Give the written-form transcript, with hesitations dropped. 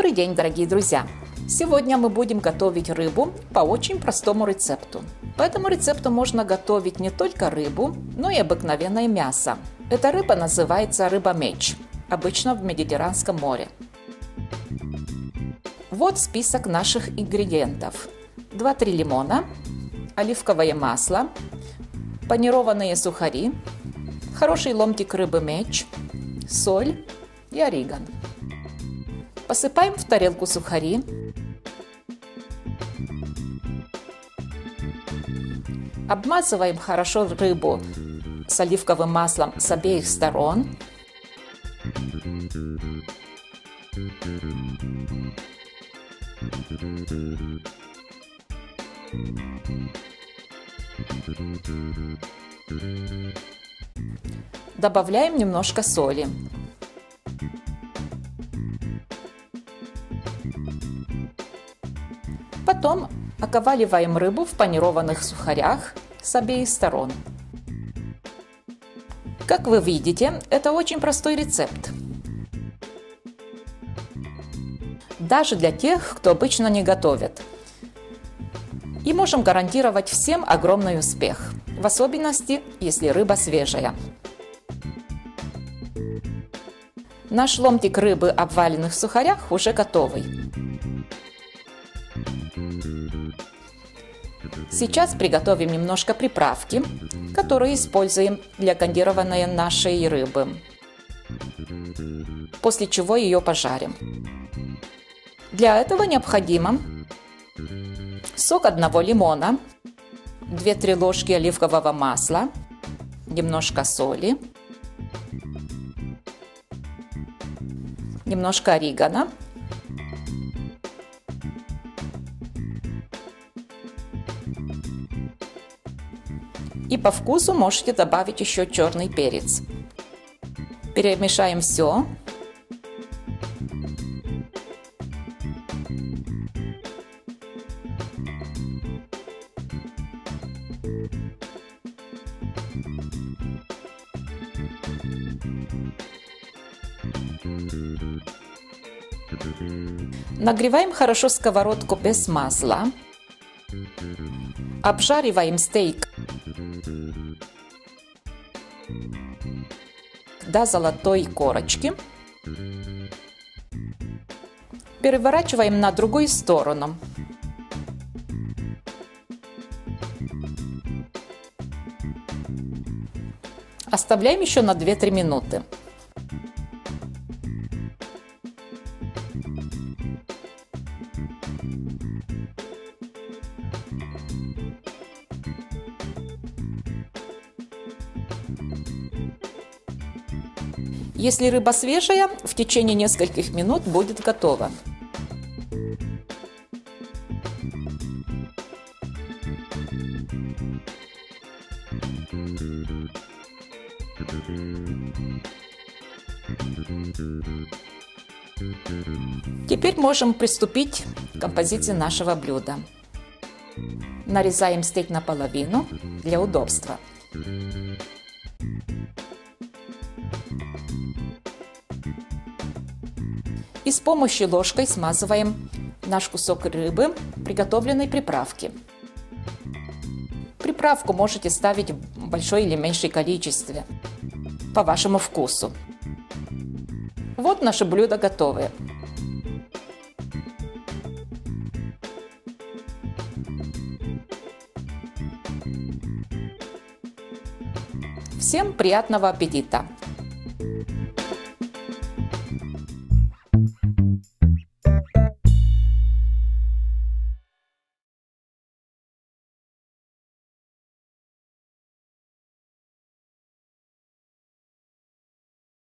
Добрый день, дорогие друзья! Сегодня мы будем готовить рыбу по очень простому рецепту. По этому рецепту можно готовить не только рыбу, но и обыкновенное мясо. Эта рыба называется рыба-меч, обычно в Медитеранском море. Вот список наших ингредиентов. 2-3 лимона, оливковое масло, панированные сухари, хороший ломтик рыбы-меч, соль и орегано. Посыпаем в тарелку сухари. Обмазываем хорошо рыбу с оливковым маслом с обеих сторон. Добавляем немножко соли. Потом оковаливаем рыбу в панированных сухарях с обеих сторон. Как вы видите, это очень простой рецепт. Даже для тех, кто обычно не готовит. И можем гарантировать всем огромный успех, в особенности, если рыба свежая. Наш ломтик рыбы, обваленный в сухарях, уже готовый. Сейчас приготовим немножко приправки, которые используем для кондирования нашей рыбы, после чего ее пожарим. Для этого необходимо сок 1 лимона, 2-3 ложки оливкового масла, немножко соли, немножко орегано, и по вкусу можете добавить еще черный перец. Перемешаем все. Нагреваем хорошо сковородку без масла. Обжариваем стейк до золотой корочки. Переворачиваем на другую сторону. Оставляем еще на 2-3 минуты. Если рыба свежая, в течение нескольких минут будет готова. Теперь можем приступить к композиции нашего блюда. Нарезаем стейк наполовину для удобства. И с помощью ложкой смазываем наш кусок рыбы приготовленной приправки. Приправку можете ставить в большое или меньшее количестве, по вашему вкусу. Вот наше блюдо готовое. Всем приятного аппетита!